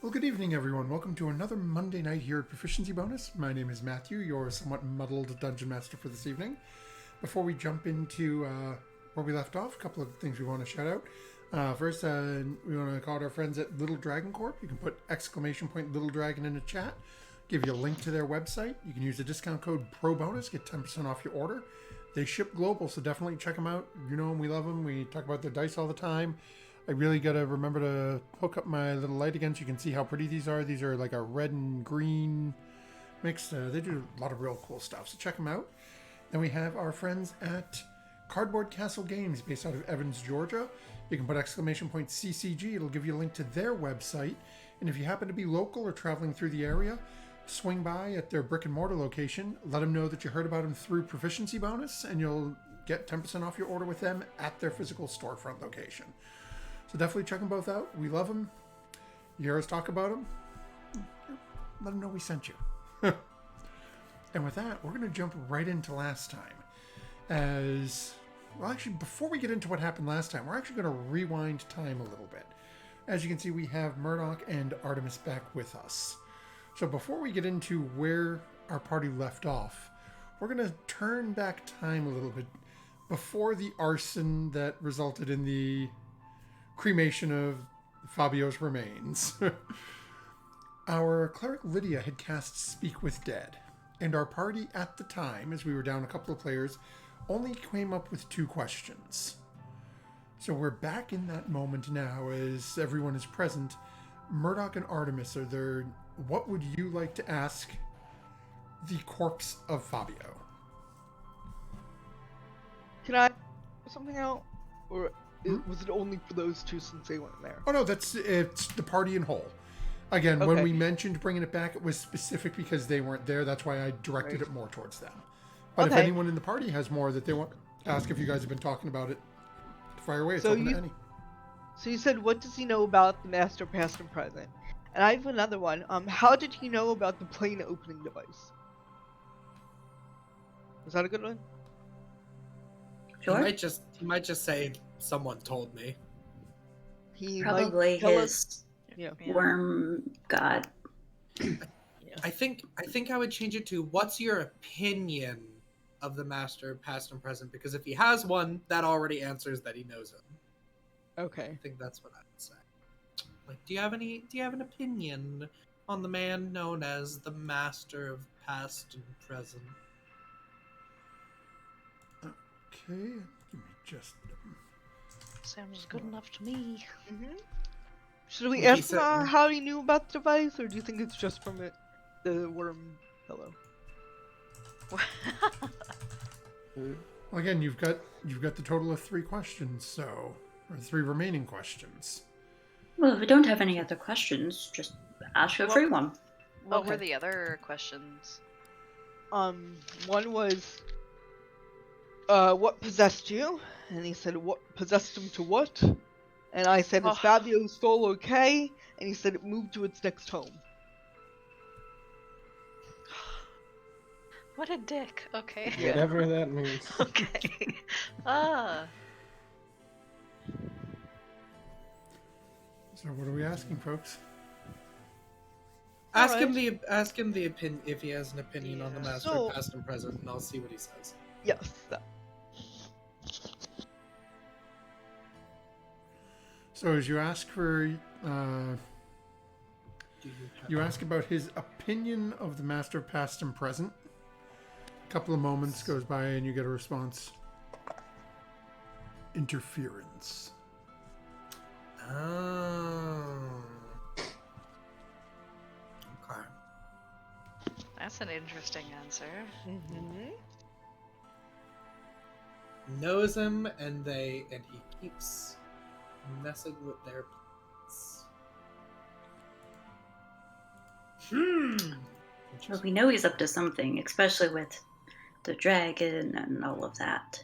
Well, good evening, everyone. Welcome to another Monday night here at Proficiency Bonus. My name is Matthew, your somewhat muddled Dungeon Master for this evening. Before we jump into where we left off, a couple of things we want to shout out. First, we want to call out our friends at Little Dragon Corp. You can put ! Little Dragon in the chat. Give you a link to their website. You can use the discount code PROBONUS, get 10% off your order. They ship global, so definitely check them out. You know them, we love them. We talk about their dice all the time. I really got to remember to hook up my little light again so you can see how pretty these are. These are like a red and green mix. They do a lot of real cool stuff, so check them out. Then we have our friends at Cardboard Castle Games based out of Evans, Georgia. You can put ! CCG. It'll give you a link to their website. And if you happen to be local or traveling through the area, swing by at their brick and mortar location. Let them know that you heard about them through Proficiency Bonus, and you'll get 10% off your order with them at their physical storefront location. So definitely check them both out. We love them. You hear us talk about them? Let them know we sent you. And with that, we're going to jump right into last time. Actually, before we get into what happened last time, we're actually going to rewind time a little bit. As you can see, we have Murdoch and Artemis back with us. So before we get into where our party left off, we're going to turn back time a little bit before the arson that resulted in the cremation of Fabio's remains. Our cleric Lydia had cast Speak with Dead, and our party at the time, as we were down a couple of players, only came up with 2 questions. So we're back in that moment now as everyone is present. Murdoch and Artemis are there. What would you like to ask the corpse of Fabio? Can I something out? Or was it only for those 2 since they weren't there? Oh no, it's the party in whole. Again, Okay. when we mentioned bringing it back, it was specific because they weren't there. That's why I directed it more towards them. But if anyone in the party has more that they want to ask, if you guys have been talking about it, fire away. It's open to any. So you said, what does he know about the Master, Past, and Present? And I have another one. How did he know about the plane opening device? Was that a good one? Sure. He might just say someone told me. He Probably might tell his us. Yeah. worm god. I think I would change it to what's your opinion of the Master, Past and Present? Because if he has one, that already answers that he knows him. Okay. I think that's what I would say. Like, do you have an opinion on the man known as the Master of Past and Present? Okay, give me just... Sounds good enough to me. Should we He ask said- him how he knew about the device, or do you think it's just from the worm fellow? Well, again, you've got the total of 3 questions, or 3 remaining questions. Well, if we don't have any other questions, just ask a free one. What were the other questions? One was, what possessed you? And he said, what possessed him to what? And I said, is Fabio's soul okay? And he said it moved to its next home. What a dick. Okay. Whatever that means. Okay. So what are we asking, folks? Ask him the opinion if he has an opinion on the Master, So- Past and Present, and I'll see what he says. Yes. That. So as you ask for... Do You ask about his opinion of the Master of Past and Present. A couple of moments goes by and you get a response. Interference. Oh. Okay. That's an interesting answer. Knows him, and he keeps messing with their plans. Well, we know he's up to something, especially with the dragon and all of that.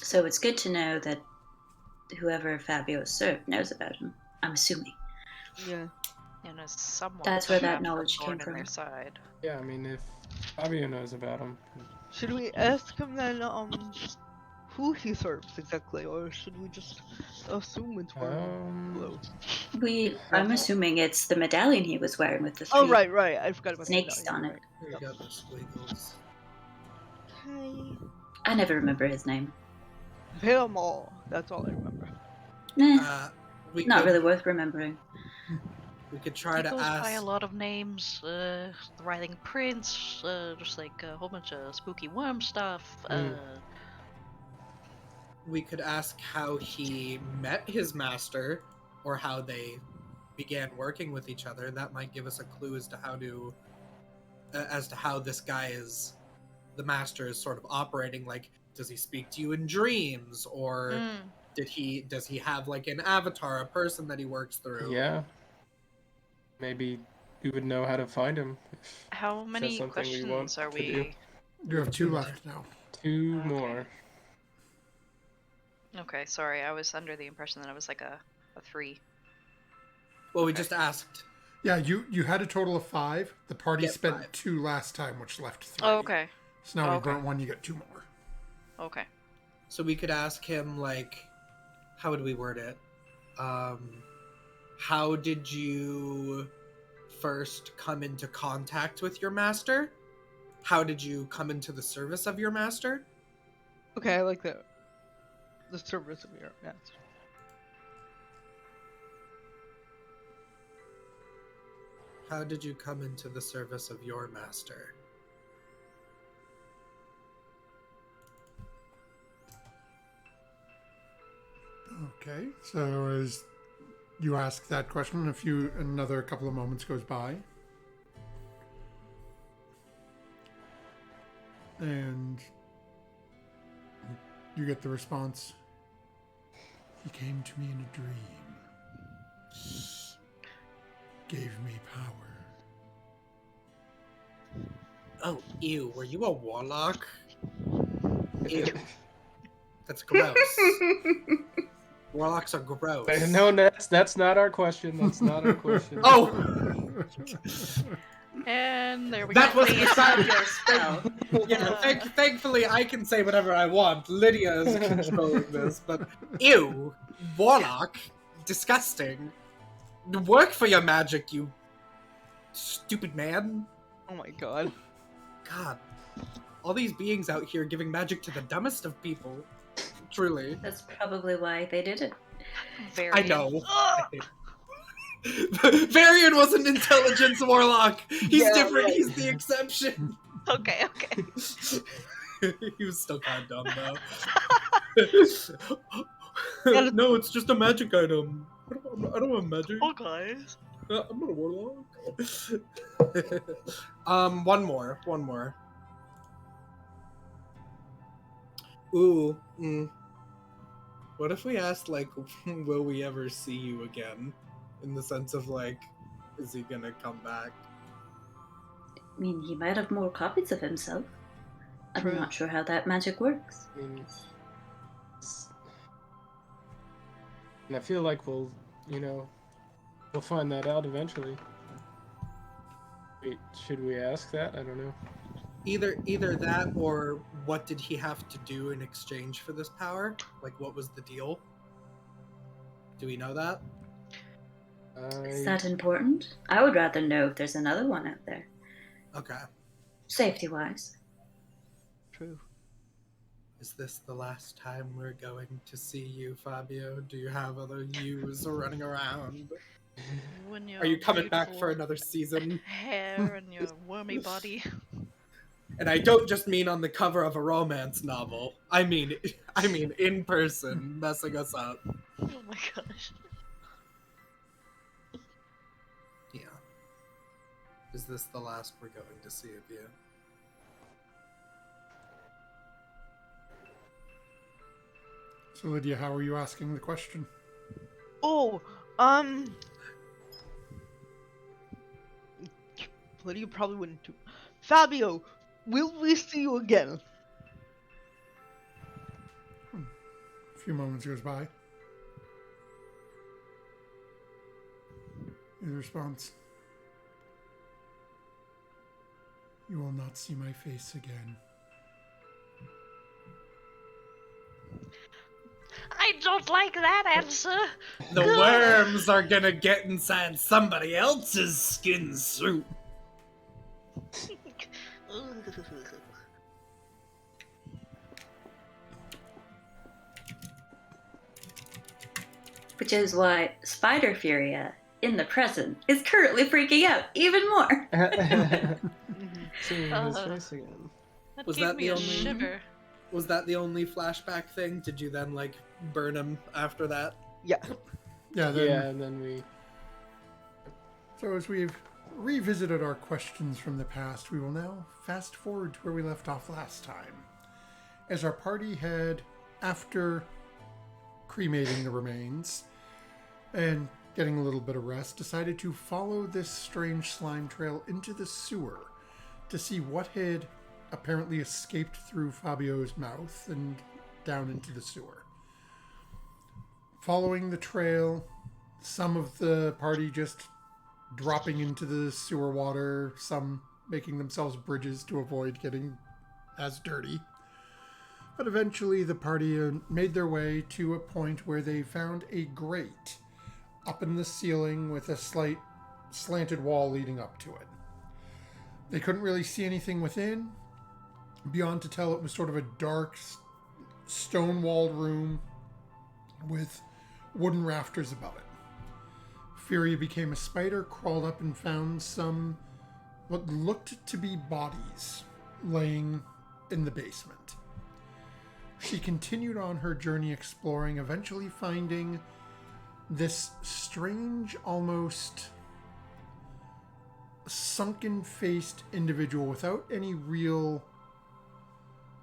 So it's good to know that whoever Fabio served knows about him. I'm assuming. Yeah. You know, someone. That's where that trapped knowledge a came thorn in from. their side. Yeah, I mean, if Fabio knows about him. Should we ask him then, who he serves exactly, or should we just assume it's one of the blue. I'm assuming it's the medallion he was wearing with the three Oh, right. I forgot about snakes the on medallion, it. Here you go, the squiggles. Okay. I never remember his name. Paramore. That's all I remember. Nah, We not could, really worth remembering. We could try He to goes by a ask. lot of names. The Writhing Prince. Just like a whole bunch of spooky worm stuff. We could ask how he met his master, or how they began working with each other. That might give us a clue as to how this guy is, the master is sort of operating. Like, does he speak to you in dreams, or does he have like an avatar, a person that he works through? Yeah. Maybe we would know how to find him. How many something we want questions are to do. we? You have 2 left now. 2 Okay. more. Okay, sorry. I was under the impression that it was like a 3. Well, we Okay. just asked. Yeah, you had a total of 5. The party Get spent 5. 2 last time, which left 3. Oh, okay. So now we Okay. burnt 1, you get 2 more. Okay. So we could ask him, like, how would we word it? How did you first come into contact with your master? How did you come into the service of your master? Okay, I like that. The service of your master. How did you come into the service of your master? Okay, so as you ask that question, another couple of moments goes by. And you get the response. He came to me in a dream. Gave me power. Oh, ew, were you a warlock? Ew. That's gross. Warlocks are gross. No, that's not our question. That's not our question. Oh! And there we That go. was the Your sound. spell. Yeah, thankfully I can say whatever I want. Lydia is controlling this, but ew, warlock, disgusting. Work for your magic, you stupid man. Oh my god. God, all these beings out here giving magic to the dumbest of people. Truly, That's probably why they did it. I know. Varian was an intelligence warlock. He's Yeah, different. right. He's the exception. Okay. He was still kind of dumb Yeah, though. No, it's just a magic item. I don't have magic. Oh, guys. I'm not a warlock. One more. Ooh. What if we asked, like, will we ever see you again? In the sense of, like, is he gonna come back? I mean, he might have more copies of himself. I'm True. not sure how that magic works. I mean, and I feel like we'll find that out eventually. Wait, should we ask that? I don't know. Either that, or what did he have to do in exchange for this power? Like, what was the deal? Do we know that? Is that important? I would rather know if there's another one out there. Okay. Safety-wise. True. Is this the last time we're going to see you, Fabio? Do you have other yous running around? When Are you coming back beautiful for another season? hair and your wormy body? And I don't just mean on the cover of a romance novel. I mean in person, messing us up. Oh my gosh. Yeah. Is this the last we're going to see of you? So Lydia, how are you asking the question? Oh, Lydia probably wouldn't do. Fabio, will we see you again? A few moments goes by. His response. You will not see my face again. I I don't like that answer. The Good. worms are gonna get inside somebody else's skin soup. Which is why Spider Furia, in the present, is currently freaking out even more. Seeing his face again. That Was gave that me the a only- shiver. Was that the only flashback thing? Did you then, like, burn him after that? Yeah. Yeah, then, Yeah, and then we. So as we've revisited our questions from the past, we will now fast forward to where we left off last time. As our party had, after cremating the remains and getting a little bit of rest, decided to follow this strange slime trail into the sewer to see what had apparently escaped through Fabio's mouth and down into the sewer. Following the trail, some of the party just dropping into the sewer water, some making themselves bridges to avoid getting as dirty. But eventually the party made their way to a point where they found a grate up in the ceiling with a slight slanted wall leading up to it. They couldn't really see anything within, beyond to tell it was sort of a dark, stone-walled room with wooden rafters above it. Fury became a spider, crawled up and found some what looked to be bodies laying in the basement. She continued on her journey exploring, eventually finding this strange, almost sunken-faced individual without any real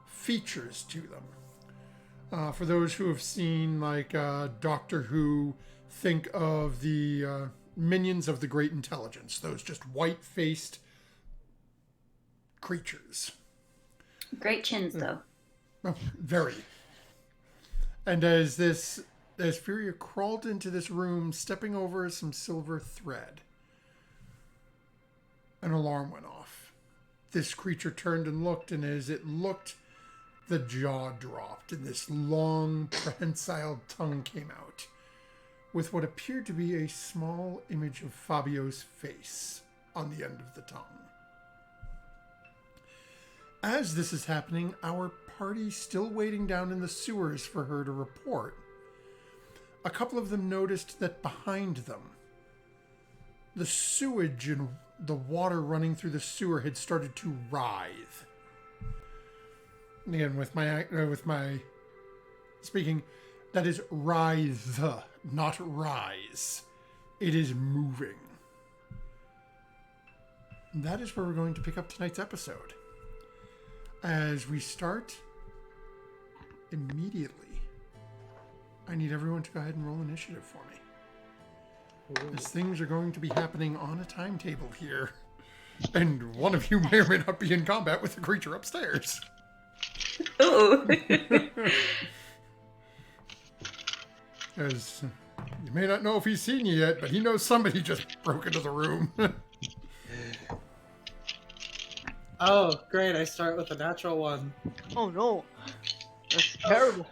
features to them. For those who have seen, like, Doctor Who, think of the minions of the Great Intelligence, those just white-faced creatures. Great chins, though. Oh, very. And as Furia crawled into this room, stepping over some silver thread, an alarm went off. This creature turned and looked, and as it looked, the jaw dropped, and this long, prehensile tongue came out, with what appeared to be a small image of Fabio's face on the end of the tongue. As this is happening, our party still waiting down in the sewers for her to report. A couple of them noticed that behind them, the sewage and the water running through the sewer had started to writhe. And again, with my speaking, that is writhe, not rise. It is moving. And that is where we're going to pick up tonight's episode. As we start immediately, I need everyone to go ahead and roll initiative for me. As things are going to be happening on a timetable here. And one of you may or may not be in combat with the creature upstairs. Ooh. As you may not know if he's seen you yet, but he knows somebody just broke into the room. Oh, great, I start with a natural one. Oh no. That's terrible.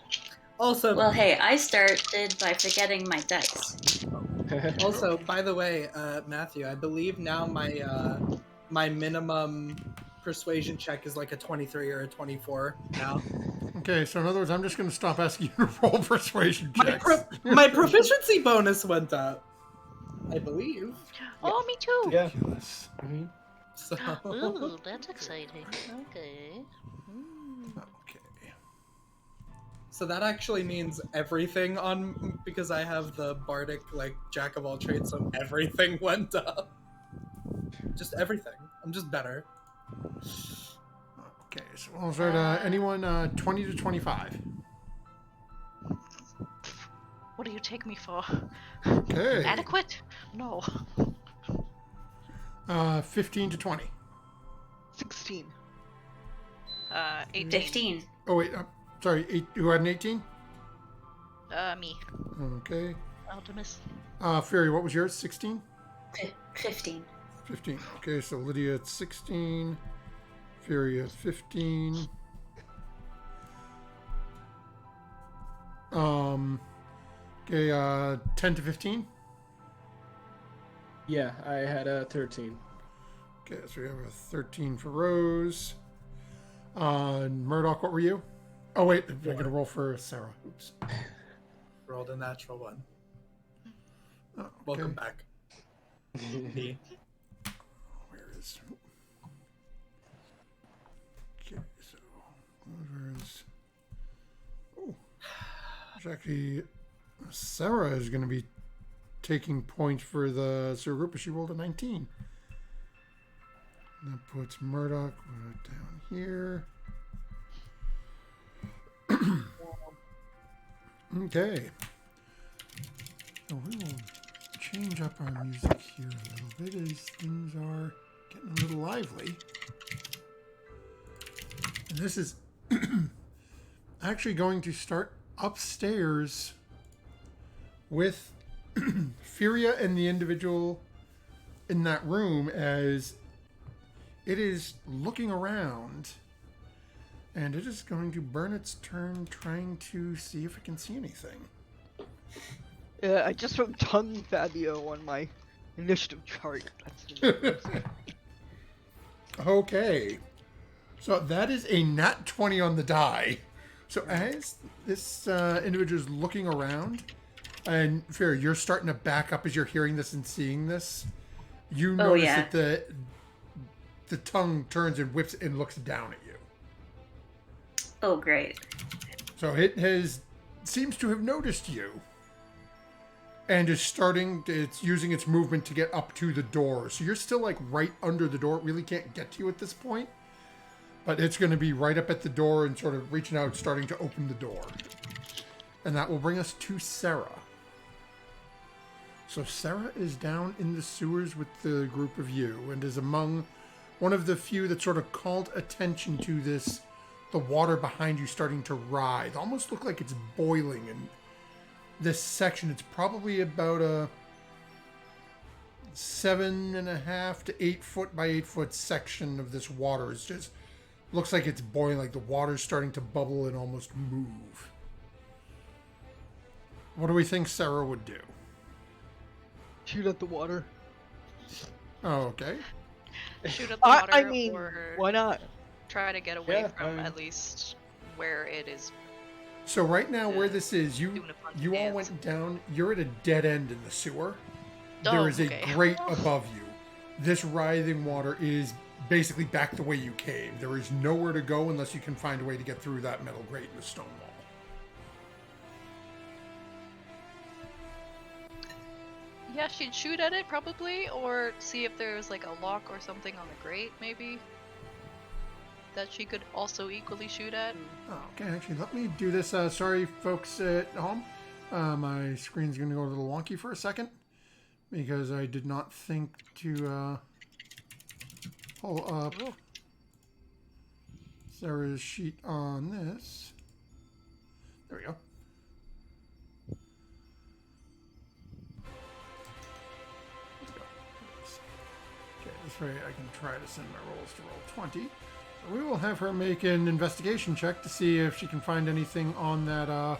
Also, Well, hey, I started by forgetting my dice. also, by the way, Matthew, I believe now my minimum persuasion check is like a 23 or a 24 now. Okay, so in other words, I'm just going to stop asking you to roll persuasion My, checks. my proficiency bonus went up, I believe. Oh, me too. Yeah. Ridiculous. Mhm. So, Ooh, that's exciting. Okay. Okay. so that actually means everything on, because I have the bardic, like, jack of all trades, so everything went up. Just everything. I'm just better. Okay, so we'll start, anyone 20 to 25. What do you take me for? Okay. Adequate? No. 15 to 20. 16. 18. 15. Oh, wait, sorry, who had an 18? Me. Okay. Optimus. Fury, what was yours? 16? 15. 15. Okay, so Lydia at 16. Fury at 15. Okay, 10 to 15. Yeah, I had a 13. Okay, so we have a 13 for Rose. Murdoch, what were you? Oh, wait, I got to roll for Sarah. Oops. Rolled a natural one. Oh, okay. Welcome back. Me. Where is... Okay, so... Where's... Oh. There's actually... Sarah is going to be taking points for the sewer group, but she rolled a 19. That puts Murdoch down here. Okay. So we will change up our music here a little bit as things are getting a little lively. And this is actually going to start upstairs with Furia and the individual in that room as it is looking around, and it is going to burn its turn trying to see if it can see anything. Yeah, I just wrote tongue Fabio on my initiative chart. That's Okay. So that is a nat 20 on the die. So as this individual is looking around, and Furia, you're starting to back up as you're hearing this and seeing this. You notice yeah. that the tongue turns and whips and looks down at you. Oh, great. So it seems to have noticed you and is it's using its movement to get up to the door. So you're still like right under the door. It really can't get to you at this point, but it's going to be right up at the door and sort of reaching out, starting to open the door. And that will bring us to Sarah. So Sarah is down in the sewers with the group of you and is among one of the few that sort of called attention to this, the water behind you starting to rise. Almost look like it's boiling in this section. It's probably about a 7.5 to 8 foot by 8 foot section of this water. It's just looks like it's boiling, like the water's starting to bubble and almost move. What do we think Sarah would do? shoot at the water. Oh, okay. Shoot at the water, I mean, or why not? try to get away Yeah, from at least where it is. So right now, where this is, Doing a funky you all dance. went down. You're at a dead end in the sewer. Oh, There is a okay. grate above you. This writhing water is basically back the way you came. There is nowhere to go unless you can find a way to get through that metal grate in the stone wall. Yeah, she'd shoot at it probably, or see if there's like a lock or something on the grate, maybe. That she could also equally shoot at. Oh, okay, actually, let me do this. Sorry, folks at home. My screen's going to go a little wonky for a second because I did not think to pull up Sarah's sheet on this. There we go. Let's go. Okay, this way I can try to send my rolls to roll 20. So we will have her make an investigation check to see if she can find anything on that, on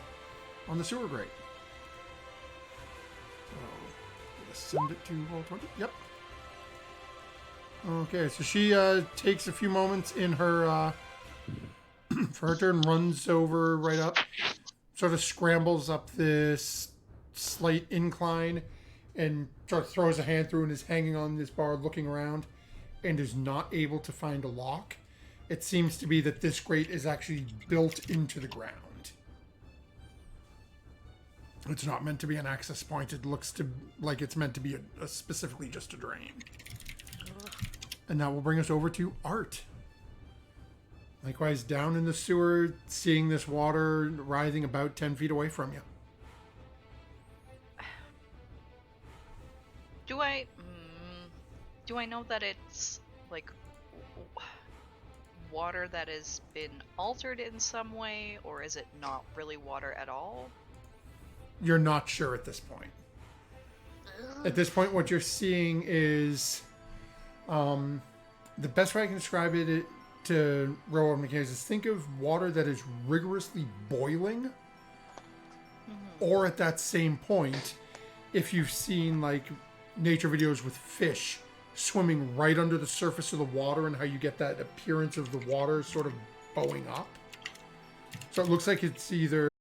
the sewer grate. So, let's send it to roll 20. Yep. Okay, so she takes a few moments in her, for her turn, runs over right up, sort of scrambles up this slight incline, and sort of throws a hand through and is hanging on this bar looking around, and is not able to find a lock. It seems to be that this grate is actually built into the ground. It's not meant to be an access point. It looks to like it's meant to be a specifically just a drain. And that will bring us over to Art. Likewise, down in the sewer, seeing this water rising about 10 feet away from you. Do I know that it's like water that has been altered in some way, or is it not really water at all? You're not sure at this point. At this point, what you're seeing is the best way I can describe it to railroad mechanics is think of water that is rigorously boiling Or at that same point, if you've seen like nature videos with fish swimming right under the surface of the water and how you get that appearance of the water sort of bowing up. So it looks like it's either